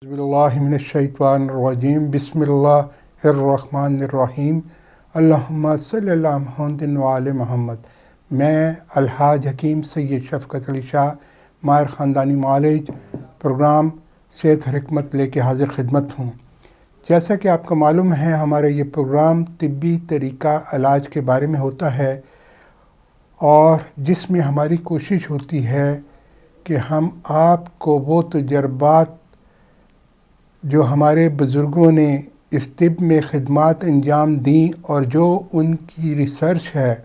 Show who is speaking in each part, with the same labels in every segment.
Speaker 1: बिस्मिल्लाहिमिनश्शैतानिर्रजीम बिस्मिल्लाहिर्रहमानिर्रहीम अल्लाहुम्मा सल्लि अला मुहम्मदिन व आले मोहम्मद। मैं अलहाज हकीम सैयद शफ़क़त अली शाह माहिर ख़ानदानी मालिज प्रोग्राम सेहत और हिकमत लेके हाज़िर खिदमत हूँ। जैसा कि आपको मालूम है, हमारा ये प्रोग्राम तिब्बी तरीक़ा इलाज के बारे में होता है और जिसमें हमारी कोशिश होती है कि हम आपको वो तजर्बात जो हमारे बुज़ुर्गों ने इस तिब में ख़िदमत अंजाम दी और जो उनकी रिसर्च है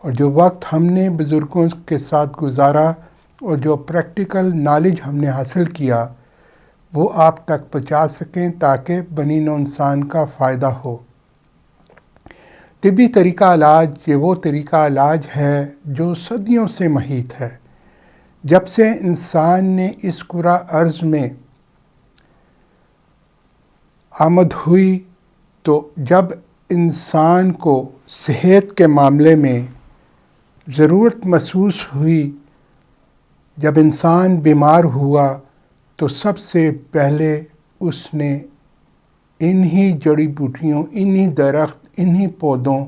Speaker 1: और जो वक्त हमने बुज़ुर्गों के साथ गुज़ारा और जो प्रैक्टिकल नॉलेज हमने हासिल किया वो आप तक पहुँचा सकें ताकि बनी नौ इंसान का फ़ायदा हो। तिब्बी तरीक़ा इलाज ये वो तरीक़ा इलाज है जो सदियों से महीत है। जब से इंसान ने इस कुरा अर्ज़ में आमद हुई तो जब इंसान को सेहत के मामले में ज़रूरत महसूस हुई, जब इंसान बीमार हुआ तो सबसे पहले उसने इन्हीं जड़ी बूटियों, इन्हीं दरख्त, इन्हीं पौधों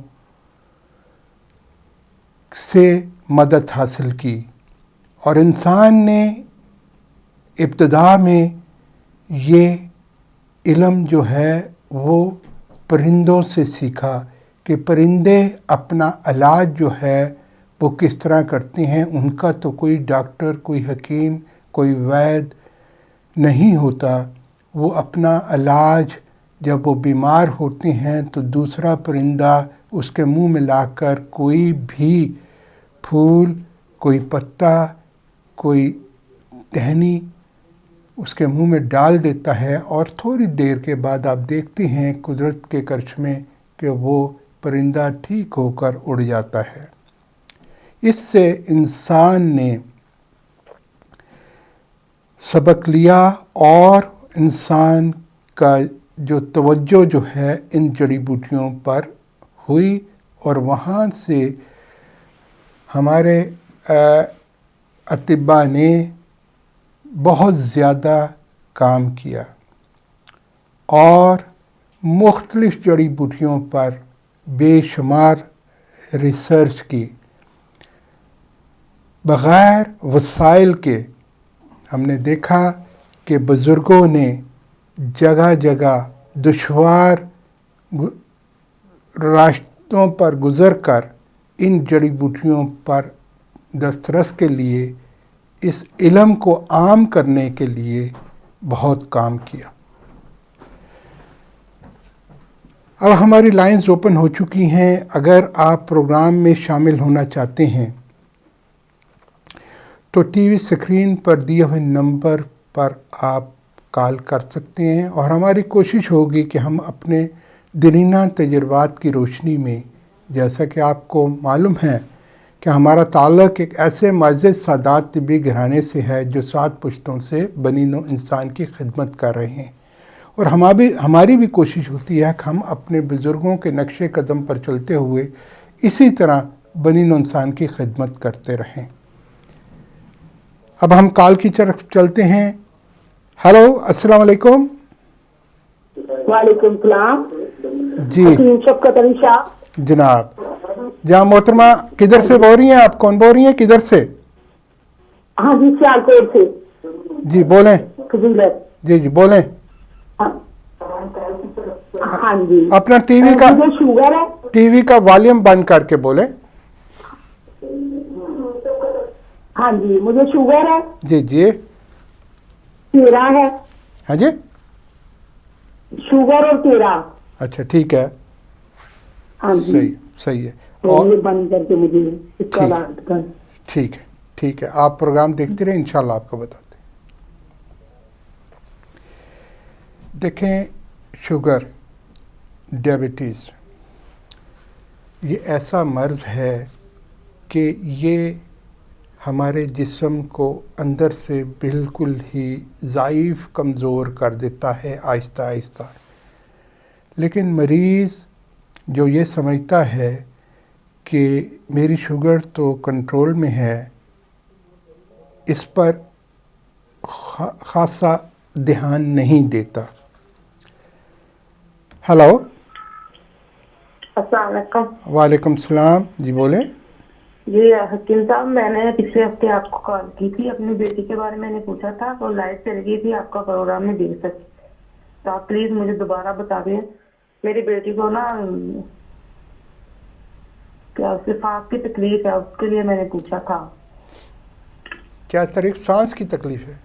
Speaker 1: से मदद हासिल की और इंसान ने इब्तिदा में ये इल्म जो है वो परिंदों से सीखा कि परिंदे अपना इलाज जो है वो किस तरह करते हैं। उनका तो कोई डॉक्टर, कोई हकीम, कोई वैद्य नहीं होता। वो अपना इलाज जब वो बीमार होते हैं तो दूसरा परिंदा उसके मुंह में लाकर कोई भी फूल, कोई पत्ता, कोई टहनी उसके मुंह में डाल देता है और थोड़ी देर के बाद आप देखते हैं कुदरत के करिश्मे कि वो परिंदा ठीक होकर उड़ जाता है। इससे इंसान ने सबक लिया और इंसान का जो तवज्जो जो है इन जड़ी बूटियों पर हुई और वहाँ से हमारे अतिबा ने बहुत ज़्यादा काम किया और मुख्तलिफ़ जड़ी बूटियों पर बेशुमार रिसर्च की। बग़ैर वसाइल के हमने देखा कि बुज़ुर्गों ने जगह जगह दुश्वार रास्तों पर गुज़र कर इन जड़ी बूटियों पर दस्तरस के लिए, इस इल्म को आम करने के लिए बहुत काम किया। अब हमारी लाइंस ओपन हो चुकी हैं। अगर आप प्रोग्राम में शामिल होना चाहते हैं तो टीवी स्क्रीन पर दिए हुए नंबर पर आप कॉल कर सकते हैं और हमारी कोशिश होगी कि हम अपने दीनीना तजुर्बात की रोशनी में, जैसा कि आपको मालूम है कि हमारा ताल्लुक़ एक ऐसे मुअज़्ज़ज़ सादात तिब्बी घराने से है जो 7 पुश्तों से बनी नौ इंसान की खिदमत कर रहे हैं और हमारी भी कोशिश होती है कि हम अपने बुज़ुर्गों के नक्शे कदम पर चलते हुए इसी तरह बनी नौ इंसान की खिदमत करते रहें। अब हम कॉल की तरफ चलते हैं। हेलो, अस्सलाम वालेकुम।
Speaker 2: वालेकुम सलाम
Speaker 1: जी
Speaker 2: शफ़क़त अली शाह
Speaker 1: जनाब। जहाँ मोहतरमा किधर से बोल रही हैं आप? कौन बोल रही हैं, किधर से?
Speaker 2: हाँ जी, सियालकोट से।
Speaker 1: जी बोलें।
Speaker 2: फजीलत
Speaker 1: जी बोलें।
Speaker 2: हाँ जी,
Speaker 1: अपना टीवी
Speaker 2: शुगर है।
Speaker 1: टीवी का वॉल्यूम बंद करके बोलें।
Speaker 2: हाँ जी, मुझे शुगर है।
Speaker 1: जी जी।
Speaker 2: तेरा है।
Speaker 1: हाँ जी,
Speaker 2: शुगर और तेरा।
Speaker 1: अच्छा ठीक है।
Speaker 2: हाँ जी,
Speaker 1: सही है।
Speaker 2: तो
Speaker 1: और
Speaker 2: ये बंद करके मुझे इसका इलाज कर।
Speaker 1: ठीक है। आप प्रोग्राम देखते रहें, इंशाल्लाह आपको बताते हैं। देखें, शुगर, डायबिटीज़ ये ऐसा मर्ज़ है कि ये हमारे जिस्म को अंदर से बिल्कुल ही ज़ाइफ़, कमज़ोर कर देता है आहिस्ता आहिस्ता। लेकिन मरीज़ जो ये समझता है कि मेरी शुगर तो कंट्रोल में है, इस पर ख़ासा ध्यान नहीं देता। हेलो,
Speaker 2: अस्सलाम वालेकुम।
Speaker 1: वालेकुम सलाम, जी बोलें।
Speaker 2: जी हकीम साहब, मैंने पिछले हफ्ते आपको कॉल की थी, अपनी बेटी के बारे में मैंने पूछा था, तो लाइट चली गई थी, आपका प्रोग्राम नहीं देख सकी। तो आप प्लीज मुझे दोबारा बता दें। मेरी बेटी को ना क्या उसके सांस की तकलीफ है, उसके लिए मैंने पूछा था।
Speaker 1: क्या तरीक सांस की तकलीफ है?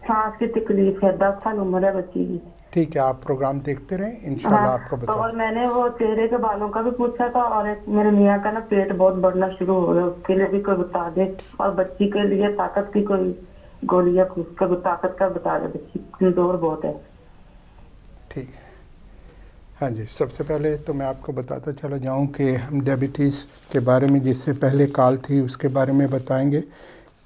Speaker 2: सांस की तकलीफ है, 10 साल उम्र है बच्ची की।
Speaker 1: ठीक है, आप प्रोग्राम देखते रहें, इंशाल्लाह आपको
Speaker 2: तो
Speaker 1: बता
Speaker 2: और
Speaker 1: दें।
Speaker 2: मैंने वो चेहरे के बालों का भी पूछा था, और एक मेरे मियाँ का ना पेट बहुत बढ़ना शुरू हो गया, उसके लिए भी कोई बता दे। और बच्ची के लिए ताकत की कोई गोली या उसका ताकत का बता दे, बच्ची कमजोर बहुत है।
Speaker 1: ठीक है, हाँ जी। सबसे पहले तो मैं आपको बताता चला जाऊं कि हम डायबिटीज़ के बारे में, जिससे पहले कॉल थी उसके बारे में बताएंगे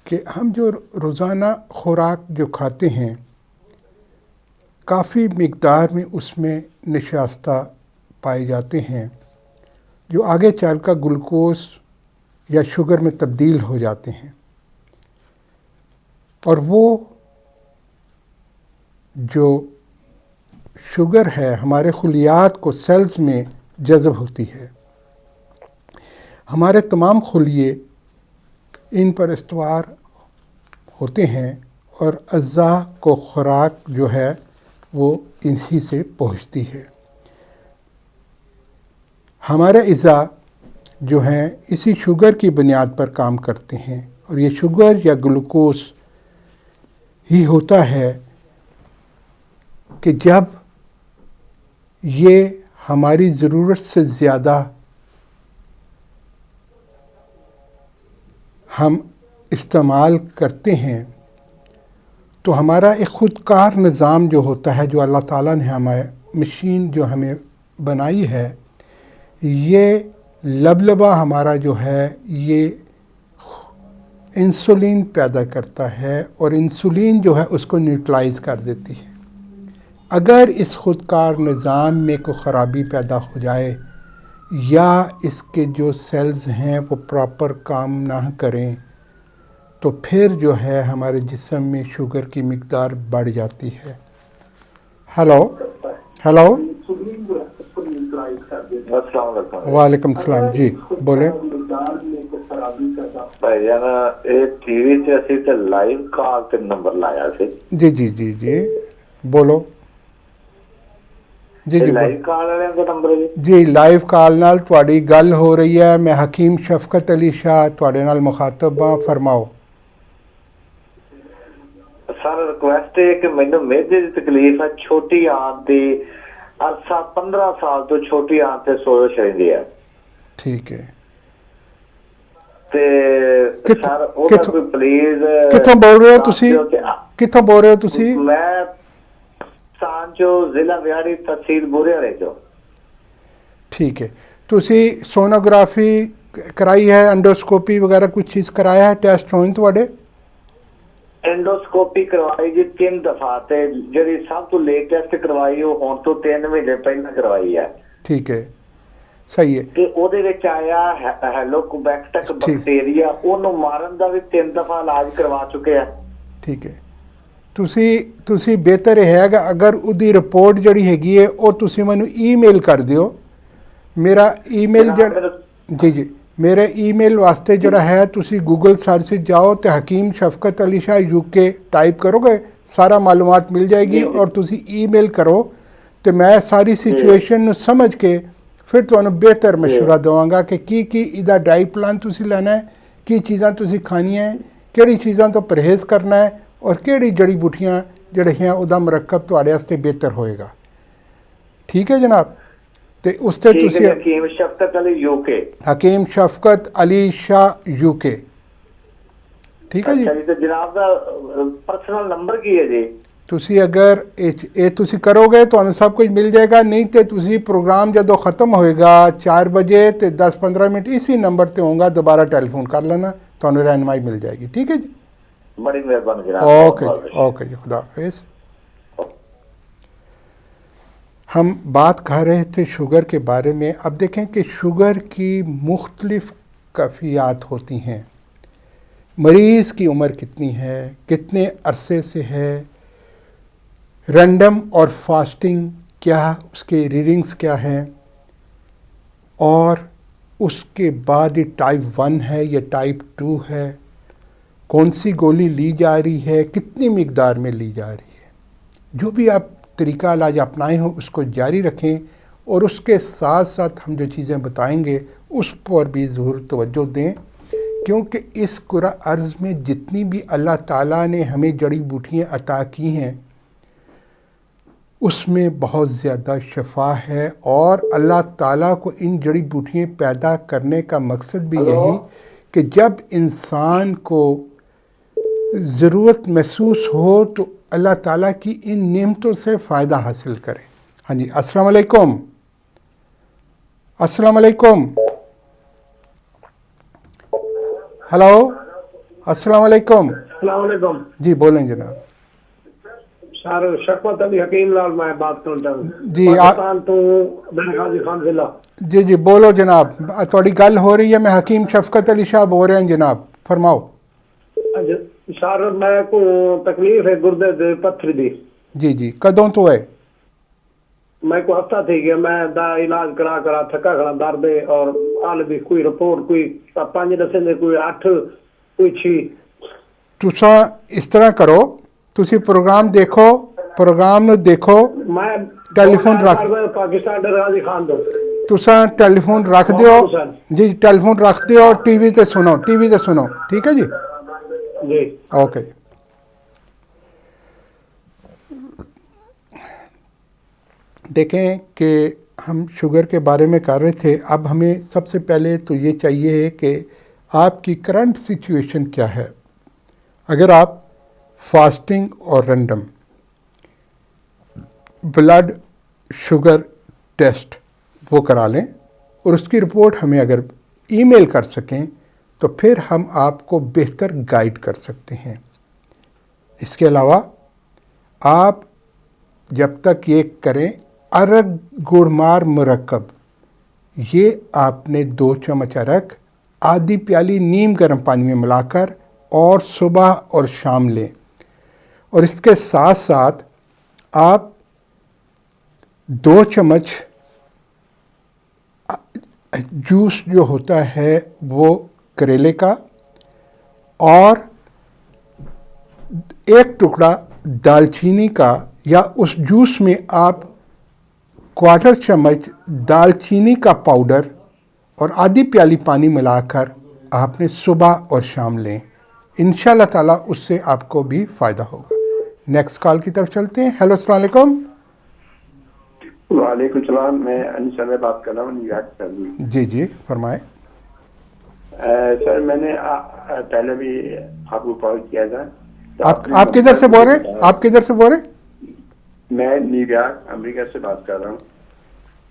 Speaker 1: कि हम जो रोज़ाना खुराक जो खाते हैं, काफ़ी मिक़दार में उसमें नशास्ता पाए जाते हैं, जो आगे चलकर ग्लूकोज या शुगर में तब्दील हो जाते हैं, और वो जो शुगर है हमारे खुलियात को सेल्स में जज़ब होती है। हमारे तमाम खुलिये इन पर इस्तवार होते हैं और अज़्ज़ा को खुराक जो है वो इन्हीं से पहुँचती है। हमारे अज़्ज़ा जो हैं इसी शुगर की बुनियाद पर काम करते हैं, और ये शुगर या ग्लूकोज ही होता है कि जब ये हमारी ज़रूरत से ज़्यादा हम इस्तेमाल करते हैं, तो हमारा एक ख़ुदकार निज़ाम जो होता है, जो अल्लाह ताला ने हमारे मशीन जो हमें बनाई है, ये लबलबा हमारा जो है ये इंसुलिन पैदा करता है, और इंसुलिन जो है उसको न्यूट्रलाइज़ कर देती है। अगर इस ख़ुदकार निज़ाम में कोई ख़राबी पैदा हो जाए या इसके जो सेल्स हैं वो प्रॉपर काम ना करें, तो फिर जो है हमारे जिस्म में शुगर की मिक़दार बढ़ जाती है। हेलो हेलो, वालेकुम सलाम, जी बोलें।
Speaker 3: भाईजान टीवी से ਅਸੀਂ ਤੇ ਲਾਈਵ ਕਾਲ ਤੇ ਨੰਬਰ ਲਾਇਆ ਸੀ।
Speaker 1: जी जी जी जी बोलो। जी जी
Speaker 3: ਲਾਈਵ ਕਾਲ ਵਾਲਿਆਂ ਦਾ ਨੰਬਰ ਹੈ
Speaker 1: जी लाइव कॉल नाल तुहाडी गल हो रही है। मैं हकीम शफकत अली शाह तुहाडे नाल मुखातब हाँ, फरमाओ।
Speaker 3: सर रिक्वेस्ट है कि मैनू मेदे की तकलीफ है, छोटी आंत दी अरसा 15 साल तो छोटी आंत ते सोज रहंदी है।
Speaker 1: ठीक है,
Speaker 3: ते सर ओदा कोई प्लीज
Speaker 1: कित्थों बोल रहे हो तुसी? कित्थों बोल रहे हो तुसी?
Speaker 3: मैं सांचो जिला बिहारी तहसील बुरे वाले चो।
Speaker 1: ठीक है, तुसी सोनोग्राफी कराई है, एंडोस्कोपी वगैरह कुछ चीज़ कराया है, टेस्ट होए तुहाडे?
Speaker 3: एंडोस्कोपी करवाई जी 3 दफा, ते ਜਿਹੜੀ ਸਭ ਤੋਂ ਲੇਟੈਸਟ ਕਰਵਾਈ ਉਹ ਹੁਣ ਤੋਂ 3 ਮਹੀਨੇ ਪਹਿਲਾਂ ਕਰਵਾਈ ਹੈ।
Speaker 1: ठीक है, सही है।
Speaker 3: ਤੇ ਉਹਦੇ ਵਿੱਚ ਆਇਆ ਹੈਲੋਕੋਬੈਕਟਰ ਬੈਕਟੀਰੀਆ, ਉਹਨੂੰ ਮਾਰਨ ਦਾ ਵੀ 3 ਦਫਾ ਇਲਾਜ ਕਰਵਾ ਚੁੱਕੇ ਆ।
Speaker 1: ठीक है, ਤੁਸੀਂ ਬਿਹਤਰ ਹੈਗਾ ਅਗਰ ਉਹਦੀ ਰਿਪੋਰਟ ਜਿਹੜੀ ਹੈਗੀ ਹੈ ਉਹ ਤੁਸੀਂ ਮੈਨੂੰ ਈਮੇਲ ਕਰ ਦਿਓ। ਮੇਰਾ ਈਮੇਲ ਜੀ ਜੀ मेरे ईमेल वास्ते जड़ा है तुसी गूगल सर्च जाओ तो हकीम शफकत अली शाह यूके टाइप करोगे, सारा मालूमात मिल जाएगी, और तुसी ईमेल करो तो मैं सारी सिचुएशन समझ के फिर तुहानू बेहतर मशवरा देवांगा कि की इदा डाइट प्लान तुसी लेना है, की चीज़ां तुसी खानियां है, केड़ी चीज़ां तो परहेज़ करना है, और केड़ी जड़ी बूटियां जड़ियां उदा मरकब तुहाडे वास्ते बेहतर होएगा। ठीक है जनाब, तो उससे तुसी
Speaker 3: हकीम शफकत अली यूके,
Speaker 1: हकीम शफकत अली शाह यूके। ठीक है जी।
Speaker 3: अच्छा जी, तो जनाब का पर्सनल नंबर की है जी?
Speaker 1: तुसी अगर ये तुसी करोगे तो सब कुछ मिल जाएगा, नहीं तो तुसी प्रोग्राम जदों ख़त्म होएगा 4 बजे तो 10-15 मिनट इसी नंबर पर होगा, दोबारा टेलीफोन कर लेना, तो रहनुमाई मिल जाएगी। ठीक है जी,
Speaker 3: बड़ी मेहरबानी जनाब।
Speaker 1: ओके जी, खुदा हाफिज़। हम बात कर रहे थे शुगर के बारे में। अब देखें कि शुगर की मुख्तलिफ़ कैफियत होती हैं। मरीज़ की उम्र कितनी है, कितने अरसे से है, رینڈم اور فاسٹنگ کیا، اس کے ریڈنگز کیا ہیں، اور اس کے بعد یہ ٹائپ 1 ہے یا ٹائپ 2 ہے، کون سی گولی لی جا رہی ہے، کتنی مقدار میں لی جا رہی ہے. جو بھی آپ طریقہ علاج اپنائے ہوں اس کو جاری رکھیں، اور اس کے ساتھ ساتھ ہم جو چیزیں بتائیں گے اس پر بھی ضرور توجہ دیں، کیونکہ اس کرہ ارض میں جتنی بھی اللہ تعالیٰ نے ہمیں جڑی بوٹیاں عطا کی ہیں اس میں بہت زیادہ شفا ہے، اور اللہ تعالیٰ کو ان جڑی بوٹیاں پیدا کرنے کا مقصد بھی یہی کہ جب انسان کو ضرورت محسوس ہو تو اللہ تعالیٰ کی ان نعمتوں سے فائدہ حاصل کرے. ہاں جی، السلام علیکم. السلام علیکم. ہلو، السلام علیکم.
Speaker 4: السلام علیکم.
Speaker 1: جی بولیں جناب.
Speaker 4: سر شفقت علی حکیم لال میں بات کرنا چاہوں
Speaker 1: جی،
Speaker 4: پاکستان تو میں غازی خان ضلع.
Speaker 1: جی جی بولو جناب، تھوڑی گل ہو رہی ہے. میں حکیم شفقت علی شاہ بول رہے ہیں جناب، فرماؤ.
Speaker 4: سر میں کو تکلیف ہے گردے دے پتھر دی.
Speaker 1: جی جی، کدوں تو ہے؟
Speaker 4: میں کو ہفتہ تھی گیا، میں دا علاج کرا تھکا کھڑا درد ہے، اور حال بھی کوئی رپورٹ کوئی 5 دسیں دے، کوئی 8 کوئی 6.
Speaker 1: تساں اس طرح کرو، تسی پروگرام دیکھو، پروگرام نو دیکھو.
Speaker 4: میں
Speaker 1: ٹیلی فون رکھ،
Speaker 4: پاکستان دے غازی خان دو.
Speaker 1: تساں ٹیلی فون رکھ دیو. جی ٹیلی فون رکھ دیو، ٹی وی تے سنو، ٹی وی تے سنو، ٹھیک ہے جی.
Speaker 4: جی
Speaker 1: اوکے. دیکھیں کہ ہم شوگر کے بارے میں کر رہے تھے. اب ہمیں سب سے پہلے تو یہ چاہیے ہے کہ آپ کی کرنٹ سچویشن کیا ہے. اگر آپ فاسٹنگ اور رینڈم بلڈ شوگر ٹیسٹ وہ کرا لیں اور اس کی رپورٹ ہمیں اگر ای میل کر سکیں تو پھر ہم آپ کو بہتر گائیڈ کر سکتے ہیں. اس کے علاوہ آپ جب تک یہ کریں، ارگ گڑ مار مرکب یہ آپ نے 2 چمچ ارگ آدھی پیالی نیم گرم پانی میں ملا کر اور صبح اور شام لیں. اور اس کے ساتھ ساتھ آپ 2 چمچ جوس جو ہوتا ہے وہ کریلے کا، اور 1 ٹکڑا دال چینی کا، یا اس جوس میں آپ 1/4 چمچ دال چینی کا پاؤڈر اور آدھی پیالی پانی ملا کر آپ نے صبح اور شام لیں. انشاءاللہ تعالیٰ اس سے آپ کو بھی فائدہ ہوگا. نیکسٹ کال کی طرف چلتے ہیں. ہیلو، السلام علیکم.
Speaker 5: وعلیکم السلام. میں انیسا میں بات کر رہا ہوں نیویارک سے.
Speaker 1: جی جی فرمائیں.
Speaker 5: سر میں نے پہلے بھی آپ کو کال کیا تھا.
Speaker 1: آپ کدھر سے بول رہے ہیں؟ آپ کدھر سے بول رہے ہیں؟
Speaker 5: میں نیویارک امریکہ سے بات کر رہا ہوں.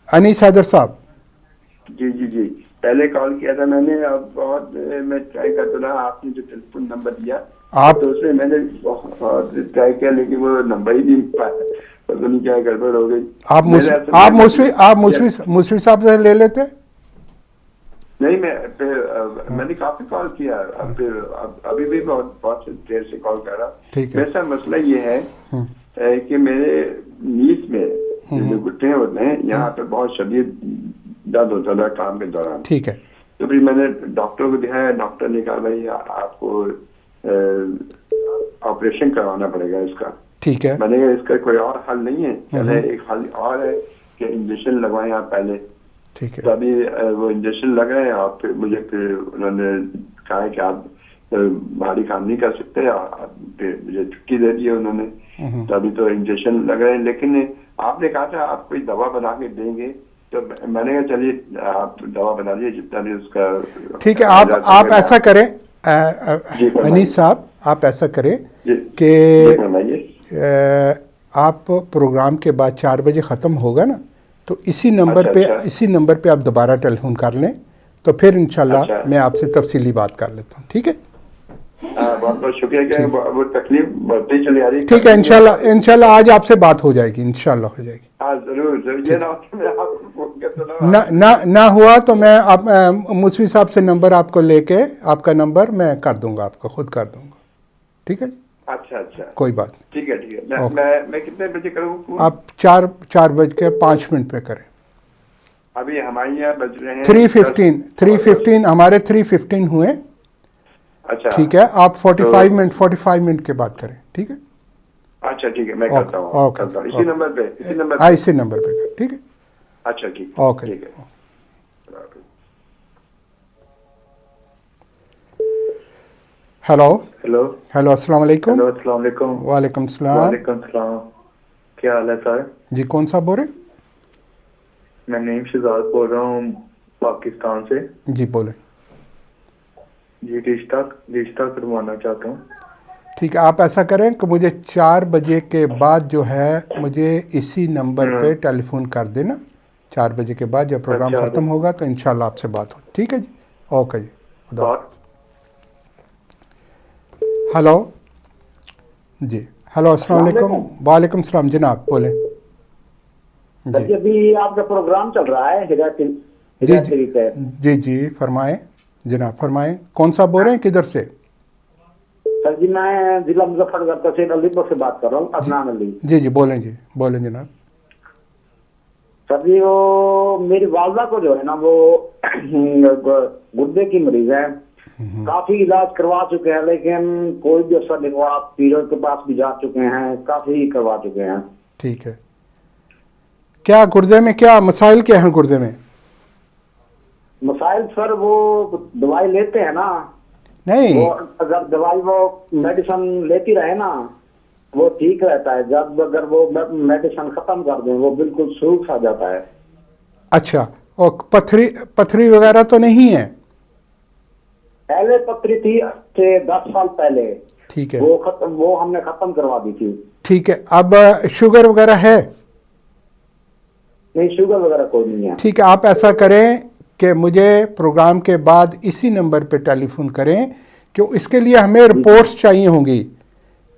Speaker 1: انیس حیدر صاحب.
Speaker 5: جی جی جی پہلے کال کیا تھا میں نے. اب بہت میں ٹرائی کرتا رہا. آپ نے جو ٹیلی فون نمبر دیا تو اس میں نے بہت ٹرائی کیا لیکن وہ نمبر ہی نہیں پایا. پتہ نہیں کیا گڑبڑ ہو گئی.
Speaker 1: آپ موسوی صاحب سے لے لیتے؟
Speaker 5: نہیں میں نے کافی کال کیا. اب پھر ابھی بھی بہت دیر سے کال کر رہا. میرا مسئلہ یہ ہے کہ میرے نیز میں جو گھٹنے ہوتے ہیں یہاں پہ بہت شدید درد ہوتا تھا کام کے دوران.
Speaker 1: ٹھیک ہے.
Speaker 5: تو پھر میں نے ڈاکٹر کو دکھایا. ڈاکٹر نے کہا بھائی آپ کو آپریشن کروانا پڑے گا اس کا.
Speaker 1: ٹھیک ہے.
Speaker 5: میں نے کہا اس کا کوئی اور حل نہیں ہے. پہلے ایک حل اور ہے کہ انجیکشن لگوائیں آپ پہلے.
Speaker 1: ٹھیک ہے.
Speaker 5: تو ابھی وہ انجیکشن لگائے اور پھر مجھے پھر انہوں نے کہا کہ آپ بھاری کام نہیں کر سکتے. پھر مجھے چھٹی دے دی ہے انہوں نے. تو ابھی تو انجیکشن لگ رہے ہیں لیکن آپ نے کہا تھا آپ کوئی دوا بنا کے دیں گے. تو میں نے کہا چلیے آپ دوا بنا دیجیے جتنا بھی اس کا.
Speaker 1: ٹھیک ہے. آپ ایسا کریں انیس صاحب، آپ ایسا کریں کہ آپ پروگرام کے بعد 4 بجے ختم ہوگا نا تو اسی نمبر پہ آپ دوبارہ ٹیلی فون کر لیں تو پھر انشاءاللہ میں آپ سے تفصیلی بات کر لیتا ہوں. ٹھیک ہے.
Speaker 5: بہت بہت شکریہ. کہ وہ تکلیف بڑھتی چلی آ رہی ہے.
Speaker 1: ٹھیک ہے. انشاءاللہ آج آپ سے بات ہو جائے گی. انشاءاللہ ہو جائے گی.
Speaker 5: ہاں ضرور ضرور. یہ
Speaker 1: نہ ہوا تو میں آپ موسوی صاحب سے نمبر آپ کو لے کے آپ کا نمبر میں کر دوں گا، آپ کو خود کر دوں گا. ٹھیک ہے.
Speaker 5: अच्छा अच्छा,
Speaker 1: कोई बात नहीं।
Speaker 5: ठीक है ठीक है।
Speaker 1: ओके।
Speaker 5: मैं कितने बजे करूँ?
Speaker 1: आप 4:05 पे करें।
Speaker 5: अभी हमारे यहाँ बज रहे हैं
Speaker 1: 3:15 हमारे 3:15 हुए।
Speaker 5: अच्छा
Speaker 1: ठीक है, आप 45 मिनट के बाद करें, ठीक है?
Speaker 5: अच्छा ठीक है, मैं
Speaker 1: ओके,
Speaker 5: करता हूँ
Speaker 1: ओके,
Speaker 5: इसी
Speaker 1: ओके।
Speaker 5: नंबर पे,
Speaker 1: हाँ, इसी नंबर पे करें, ठीक है?
Speaker 5: अच्छा ठीक
Speaker 1: ओके।
Speaker 5: ठीक है।
Speaker 1: हेलो
Speaker 6: हेलो
Speaker 1: हेलो, अस्सलाम वालेकुम।
Speaker 6: हेलो, अस्सलाम वालेकुम।
Speaker 1: वालेकुम सलाम।
Speaker 6: वालेकुम सलाम। क्या हाल है सर?
Speaker 1: जी, कौन सा बोल रहे?
Speaker 6: मैं नईम शहजाद बोल रहा हूँ पाकिस्तान से।
Speaker 1: जी बोले।
Speaker 6: जी, रिश्ता रिश्ता करवाना चाहता हूँ।
Speaker 1: ठीक है, आप ऐसा करें कि मुझे 4 बजे के बाद जो है मुझे इसी नंबर पे टेलीफोन कर देना। 4 बजे के बाद जब प्रोग्राम
Speaker 6: अच्छा,
Speaker 1: ख़त्म होगा तो इंशाल्लाह आपसे बात हो। ठीक है जी, ओके जी, खुदा।
Speaker 6: बात
Speaker 1: हेलो जी, हेलो, अस्सलाम वालेकुम। वालेकुम सलाम जनाब, बोले
Speaker 4: सर जी, अभी आपका प्रोग्राम चल रहा है हिदायत
Speaker 1: जी
Speaker 4: शरीफ है।
Speaker 1: जी जी, फरमाएं जनाब, फरमाएं। कौन सा बोल रहे हैं, किधर से?
Speaker 4: सर जी, मैं जिला मुजफ्फरगढ़ तहसील अलीपुर से बात कर रहा हूँ, अदनान अली।
Speaker 1: जी जी, बोलें जी, बोलें जनाब।
Speaker 4: सर जी, वो मेरी वालदा को जो है ना, वो गुर्दे की मरीज है। काफी इलाज करवा चुके हैं लेकिन कोई भी असर नहीं हुआ। पीरो के पास भी जा चुके हैं, काफी करवा चुके हैं।
Speaker 1: ठीक है, क्या गुर्दे में क्या मसाइल क्या हैं गुर्दे में?
Speaker 4: मसाइल सर, वो दवाई लेते हैं ना,
Speaker 1: नहीं,
Speaker 4: वो अगर दवाई वो मेडिसिन लेती रहे ना, वो ठीक रहता है। जब अगर वो मेडिसिन खत्म कर दें, वो बिल्कुल सूख सा जाता है।
Speaker 1: अच्छा, और पथरी वगैरह तो नहीं है?
Speaker 4: पहले पथरी थी, 10 साल पहले।
Speaker 1: ठीक है,
Speaker 4: वो हमने खत्म करवा दी थी।
Speaker 1: ठीक है। अब शुगर वगैरह है?
Speaker 4: नहीं, शुगर वगैरह कोई नहीं है।
Speaker 1: ठीक है, आप ऐसा करें कि मुझे प्रोग्राम के बाद इसी नंबर पे टेलीफोन करें, क्यों इसके लिए हमें रिपोर्ट्स चाहिए होंगी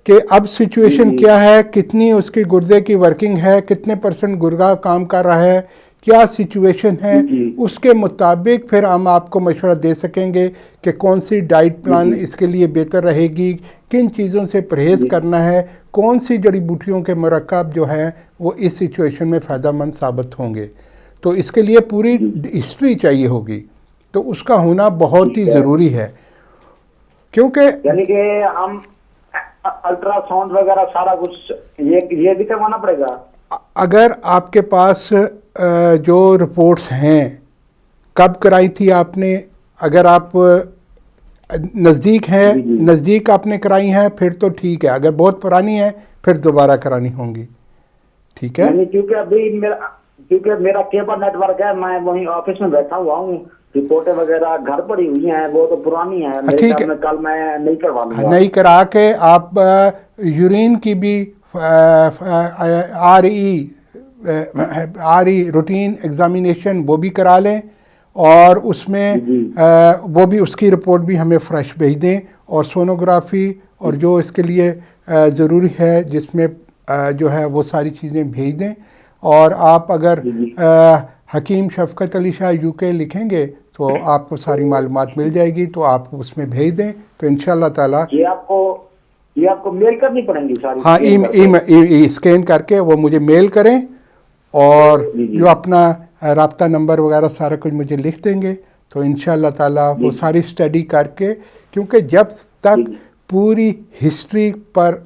Speaker 1: कि अब सिचुएशन क्या है, कितनी उसकी गुर्दे की वर्किंग है, कितने % गुर्दा काम कर रहा है, क्या सिचुएशन है। उसके मुताबिक फिर हम आपको मशवरा दे सकेंगे कि कौन सी डाइट प्लान इसके लिए बेहतर रहेगी, किन चीज़ों से परहेज़ करना है, कौन सी जड़ी बूटियों के मरकब जो हैं वो इस सिचुएशन में फ़ायदेमंद साबित होंगे। तो इसके लिए पूरी हिस्ट्री चाहिए होगी, तो उसका होना बहुत ही ज़रूरी है, क्योंकि
Speaker 4: यानी कि हम अल्ट्रासाउंड वगैरह सारा कुछ ये भी करवाना पड़ेगा।
Speaker 1: अगर आपके पास जो रिपोर्ट्स हैं, कब कराई थी आपने? अगर आप नज़दीक हैं, नज़दीक आपने कराई हैं, फिर तो ठीक है। अगर बहुत पुरानी है फिर दोबारा करानी होंगी। ठीक है,
Speaker 4: क्योंकि मेरा केबल नेटवर्क है, मैं वहीं ऑफिस में बैठा हुआ हूँ। रिपोर्टें वगैरह घर पड़ी हुई हैं, वो तो पुरानी है। मेरे ख्याल में कल मैं नहीं करवा लूंगा।
Speaker 1: नहीं करा के आप यूरिन की भी आर ई रूटीन एग्जामिनेशन वो भी करा लें, और उसमें वो भी उसकी रिपोर्ट भी हमें फ्रेश भेज दें, और सोनोग्राफी और जो इसके लिए ज़रूरी है जिसमें जो है वो सारी चीज़ें भेज दें। और आप अगर हकीम शफकत अली शाह UK लिखेंगे तो आपको सारी मालूमात मिल जाएगी, तो आप उसमें भेज दें तो इंशाल्लाह ताला
Speaker 4: ये आपको मेल करनी पड़ेंगी सारी।
Speaker 1: हाँ, ई स्कैन करके वो मुझे मेल करें, और जो अपना राब्ता नंबर वगैरह सारा कुछ मुझे लिख देंगे, तो इंशाल्लाह ताला वो सारी स्टडी करके, क्योंकि जब तक पूरी हिस्ट्री पर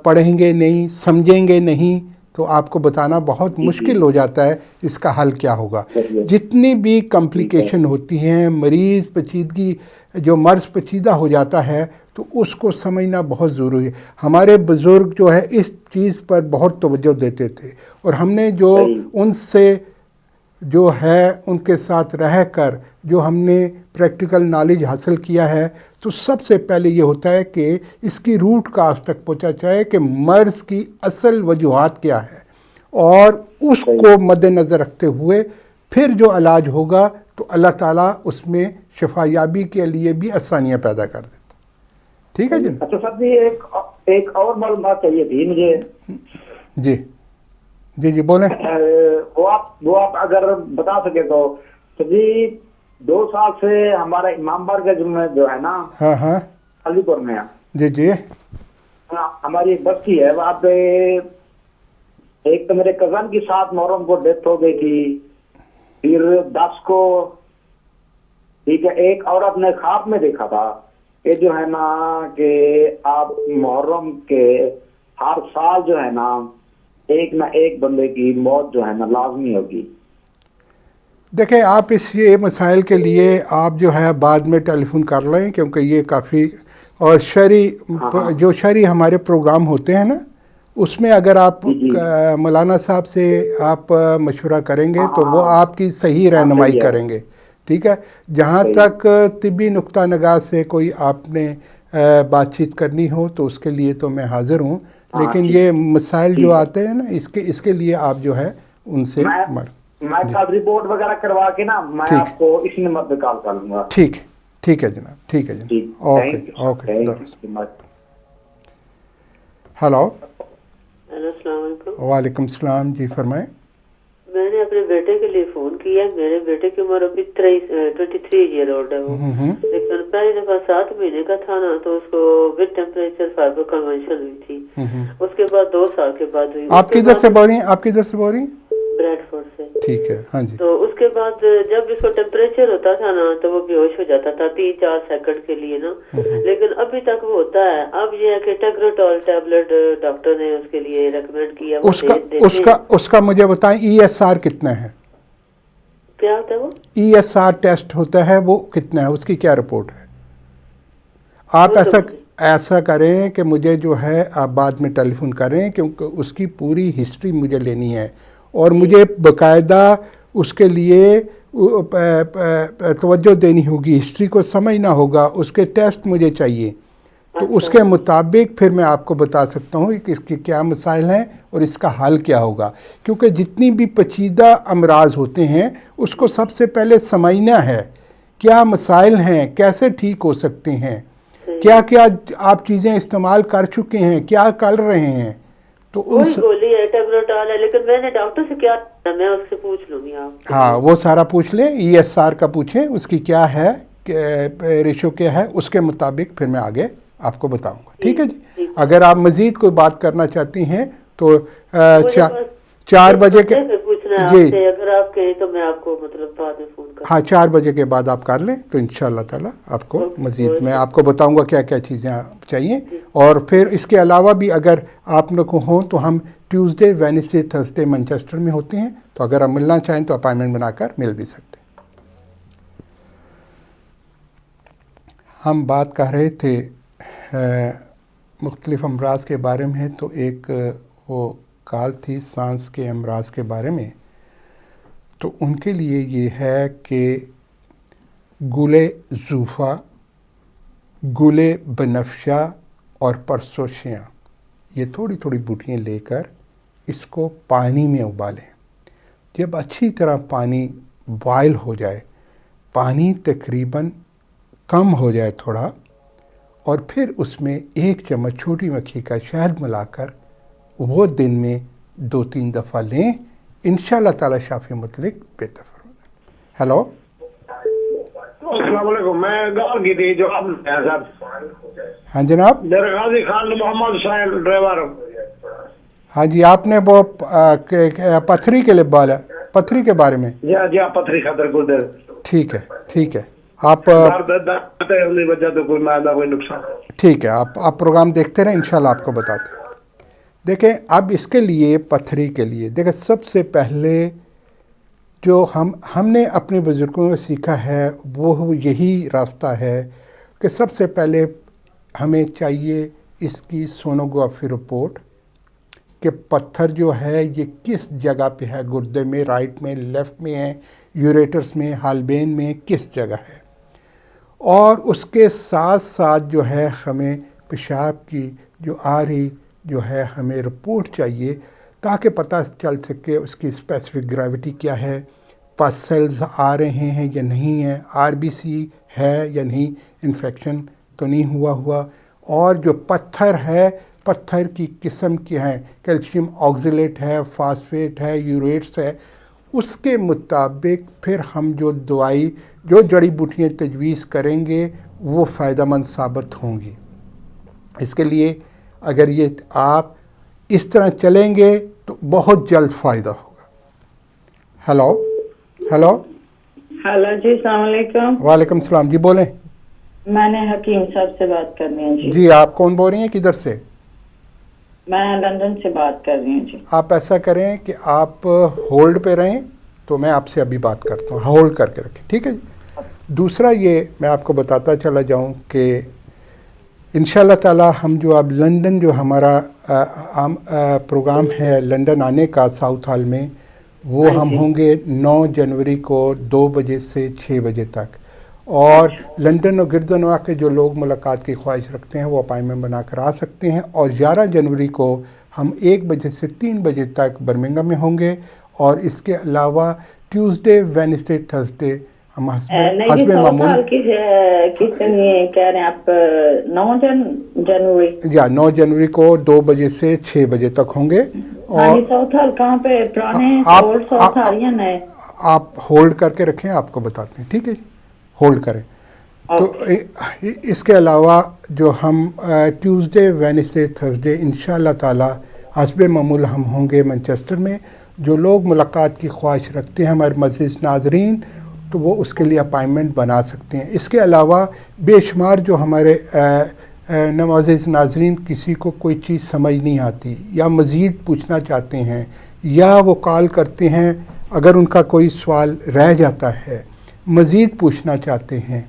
Speaker 1: पढ़ेंगे नहीं, समझेंगे नहीं, तो आपको बताना बहुत मुश्किल हो जाता है इसका हल क्या होगा। जितनी भी कॉम्प्लिकेशन होती हैं, मरीज़ पेचीदगी जो मर्ज़ पेचीदा हो जाता है, तो उसको समझना बहुत ज़रूरी है। हमारे बुज़ुर्ग जो है इस चीज़ पर बहुत तवज्जो देते थे, और हमने जो उनसे जो है उनके साथ रह कर जो हमने प्रैक्टिकल नॉलेज हासिल किया है, तो सबसे पहले ये होता है कि इसकी रूट काज तक पहुँचा जाए कि मर्ज़ की असल वजूहात क्या है, और उसको मद्देनज़र रखते हुए फिर जो इलाज होगा तो अल्लाह ताला उसमें शफायाबी के लिए भी आसानियाँ पैदा कर देता। ठीक है जी।
Speaker 4: अच्छा सर जी, एक और मालूमात चाहिए थी मुझे।
Speaker 1: जी जी जी, बोलें।
Speaker 4: वो आप अगर बता सके तो। जी, 2 साल से हमारा इमाम बारगाह में जो है ना,
Speaker 1: हाँ हाँ,
Speaker 4: अलीपुर में,
Speaker 1: जी जी,
Speaker 4: हमारी एक बस्ती है वहाँ पे, एक तो मेरे कजन की 7 मुहर्रम को डेथ हो गई थी, फिर 10 को, ठीक है, एक औरत ने ख्वाब में देखा था ये जो है ना कि आप मुहर्रम के हर साल जो है ना एक बंदे की मौत जो है ना लाजमी होगी।
Speaker 1: देखें, आप ये मसाइल के लिए आप जो है बाद में टेलीफोन कर लें, क्योंकि ये काफ़ी, और जो शरी हमारे प्रोग्राम होते हैं ना, उसमें अगर आप मौलाना साहब से आप मशवरा करेंगे तो वो आपकी सही रहनुमाई करेंगे, ठीक है। जहाँ तक तिब्बी नुक्ता नगाह से कोई आपने बातचीत करनी हो तो उसके लिए तो मैं हाज़िर हूँ, लेकिन ये मसाइल जो आते हैं ना, इसके लिए आप जो है उनसे
Speaker 4: मैं साथ रिपोर्ट वगैरह करवा के ना मैं आपको इस नंबर पे कॉल कर लूँगा।
Speaker 1: ठीक है जनाब, ठीक है जनाब, ओके। हेलो,
Speaker 7: अस्सलाम वालेकुम।
Speaker 1: वालेकुम सलाम, जी फरमाएं।
Speaker 7: मैंने अपने बेटे के लिए फोन किया। मेरे बेटे की उम्र अभी 23 ईयर ओल्ड है वो, लेकिन पहली दफा 7 महीने का था ना, तो उसको विद टेम्परेचर फाइबर कन्वेंशन हुई थी। उसके बाद 2 साल के बाद हुई।
Speaker 1: आप किधर से बोल रही हैं?
Speaker 7: ब्रैडफोर्ड से।
Speaker 1: ठीक है, हाँ जी।
Speaker 7: तो उसके बाद जब इसको टेम्परेचर होता था ना तो वो बेहोश हो जाता था 3-4 सेकंड के लिए ना, लेकिन अभी तक वो होता है। अब ये है कि टेग्रोटॉल टैबलेट डॉक्टर ने उसके लिए रेकमेंड किया।
Speaker 1: उसका मुझे बताएं ESR कितना है?
Speaker 7: क्या होता है वो?
Speaker 1: ESR टेस्ट होता है, वो कितना है, उसकी क्या रिपोर्ट है? आप ऐसा करें कि मुझे जो है आप बाद में टेलीफोन करें, क्योंकि उसकी पूरी हिस्ट्री मुझे लेनी है और मुझे बाकायदा उसके लिए तवज्जो देनी होगी, हिस्ट्री को समझना होगा, उसके टेस्ट मुझे चाहिए। तो उसके मुताबिक फिर मैं आपको बता सकता हूँ कि इसके क्या मसाइल हैं और इसका हल क्या होगा, क्योंकि जितनी भी पेचीदा अमराज होते हैं उसको सबसे पहले समझना है, क्या मसाइल हैं, कैसे ठीक हो सकते हैं, क्या क्या आप चीज़ें इस्तेमाल कर चुके हैं, क्या कर रहे हैं। तो
Speaker 7: गोली है, टेग्रोटॉल है, लेकिन मैंने डॉक्टर से क्या, मैं उससे पूछ लूँगी आप।
Speaker 1: हाँ, वो सारा पूछ लें, ESR का पूछें, उसकी क्या है, रेशो क्या है, उसके मुताबिक फिर मैं आगे आपको बताऊंगा। ठीक है जी। अगर आप मज़ीद कोई बात करना चाहती हैं तो 4 बजे के
Speaker 7: जी, अगर आप कहें तो मैं आपको मतलब बाद में फोन कर।
Speaker 1: हाँ, 4 बजे के बाद आप कर लें तो इंशाअल्लाह ताला आपको मज़ीद मैं आपको बताऊंगा क्या क्या चीज़ें चाहिए। और फिर इसके अलावा भी अगर आप लोग को हों तो हम ट्यूसडे, वेडनेसडे, थर्सडे मैनचेस्टर में होते हैं, तो अगर आप मिलना चाहें तो अपॉइंटमेंट बनाकर मिल भी सकते हैं। हम बात कर रहे थे मुख्तलिफ़ अमराज के बारे में, तो एक वो कॉल थी सांस के अमराज के बारे में। तो उनके लिए ये है कि गुले ज़ूफ़ा, गुले बनफ्शा और परसोशियाँ, ये थोड़ी थोड़ी बूटियाँ लेकर इसको पानी में उबालें। जब अच्छी तरह पानी बॉयल हो जाए, पानी तकरीबन कम हो जाए थोड़ा, और फिर उसमें 1 चम्मच छोटी मक्खी का शहद मिलाकर वो दिन में 2-3 दफ़ा लें, इंशाअल्लाह ताला शाफी मुतलिक बेहतर फरमाएगा। हेलो,
Speaker 8: अस्सलाम वालेकुम। मैं गाल की थी जो आप सर।
Speaker 1: हाँ जनाब।
Speaker 8: गाजी खान मोहम्मद साहिल ड्राइवर।
Speaker 1: हाँ जी, आपने वो पथरी के लिए बोला, पथरी के बारे में।
Speaker 8: जी जी, पथरी खातर गुर्दे।
Speaker 1: ठीक है आप
Speaker 8: तो कोई नुकसान।
Speaker 1: ठीक है, आप प्रोग्राम देखते रहें, इंशाल्लाह आपको बताते हैं। देखें, अब इसके लिए पथरी के लिए देखें, सबसे पहले जो हमने अपने बुज़ुर्गों से सीखा है वो यही रास्ता है कि सबसे पहले हमें चाहिए इसकी सोनोग्राफी रिपोर्ट कि पत्थर जो है ये किस जगह पे है, गुर्दे में, राइट में, लेफ़्ट में है, यूरेटर्स में, हालबेन में, किस जगह है। और उसके साथ साथ जो है हमें पेशाब की जो आ रही जो है हमें रिपोर्ट चाहिए, ताकि पता चल सके उसकी स्पेसिफिक ग्रेविटी क्या है, पस सेल्स आ रहे हैं या नहीं है, RBC है या नहीं, इन्फेक्शन तो नहीं हुआ, और जो पत्थर है, पत्थर की किस्म क्या है, कैल्शियम ऑक्जेलेट है, फास्फेट है, यूरेट्स है, उसके मुताबिक फिर हम जो दवाई, जो जड़ी बूटियाँ तजवीज़ करेंगे वो फ़ायदेमंद साबित होंगी। इसके लिए اگر یہ آپ اس طرح چلیں گے تو بہت جلد فائدہ ہوگا. ہیلو ہیلو
Speaker 9: ہلو جی السلام علیکم.
Speaker 1: وعلیکم السلام. جی بولیں.
Speaker 9: میں نے حکیم صاحب سے بات کرنی ہے.
Speaker 1: جی آپ کون بول رہی ہیں, کدھر سے؟
Speaker 9: میں لندن سے بات کر رہی ہوں جی.
Speaker 1: آپ ایسا کریں کہ آپ ہولڈ پہ رہیں تو میں آپ سے ابھی بات کرتا ہوں, ہولڈ کر کے رکھیں, ٹھیک ہے جی. دوسرا یہ میں آپ کو بتاتا چلا جاؤں کہ انشاءاللہ تعالی ہم جو اب لندن جو ہمارا پروگرام ہے لندن آنے کا ساؤتھ ہال میں, وہ ہم ہوں گے 9 جنوری کو 2 بجے سے 6 بجے تک. اور لندن اور گرد و نواح کے جو لوگ ملاقات کی خواہش رکھتے ہیں وہ اپائنٹمنٹ بنا کر آ سکتے ہیں. اور 11 جنوری کو ہم 1 بجے سے 3 بجے تک برمنگھم میں ہوں گے. اور اس کے علاوہ ٹیوزڈے وینسڈے تھرسڈے ہم حسب معمول
Speaker 9: کس دن یہ کہہ رہے ہیں آپ 9 جنوری
Speaker 1: یا 9 جنوری کو 2 بجے سے 6 بجے تک ہوں گے. اور
Speaker 9: ساؤتھ ہال کہاں پہ پرانے ساؤتھ ہال یا نئے؟
Speaker 1: آپ ہولڈ کر کے رکھیں, آپ کو بتاتے ہیں, ٹھیک ہے جی, ہولڈ کریں. تو اس کے علاوہ جو ہم ٹیوزڈے وینسڈے تھرسڈے انشاءاللہ تعالی حسب معمول ہم ہوں گے مانچسٹر میں. جو لوگ ملاقات کی خواہش رکھتے ہیں ہمارے معزز ناظرین تو وہ اس کے لیے اپائنٹمنٹ بنا سکتے ہیں. اس کے علاوہ بے شمار جو ہمارے معزز ناظرین کسی کو کوئی چیز سمجھ نہیں آتی یا مزید پوچھنا چاہتے ہیں یا وہ کال کرتے ہیں اگر ان کا کوئی سوال رہ جاتا ہے مزید پوچھنا چاہتے ہیں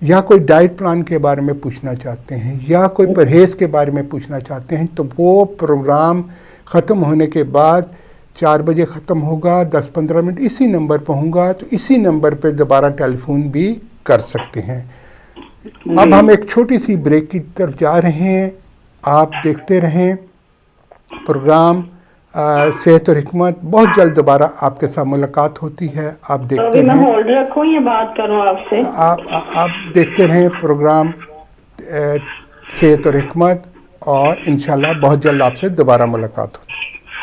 Speaker 1: یا کوئی ڈائٹ پلان کے بارے میں پوچھنا چاہتے ہیں یا کوئی پرہیز کے بارے میں پوچھنا چاہتے ہیں تو وہ پروگرام ختم ہونے کے بعد 4 بجے ختم ہوگا, 10-15 منٹ اسی نمبر پہ ہوں گا, تو اسی نمبر پہ دوبارہ ٹیلی فون بھی کر سکتے ہیں. اب ہم ایک چھوٹی سی بریک کی طرف جا رہے ہیں. آپ دیکھتے رہیں پروگرام صحت اور حکمت. بہت جلد دوبارہ آپ کے ساتھ ملاقات ہوتی ہے. آپ دیکھتے رہیں,
Speaker 9: ہولڈ رکھوں یا بات کروں آپ سے؟
Speaker 1: آپ دیکھتے رہیں پروگرام صحت اور حکمت, اور انشاءاللہ بہت جلد آپ سے دوبارہ ملاقات ہوتی ہے.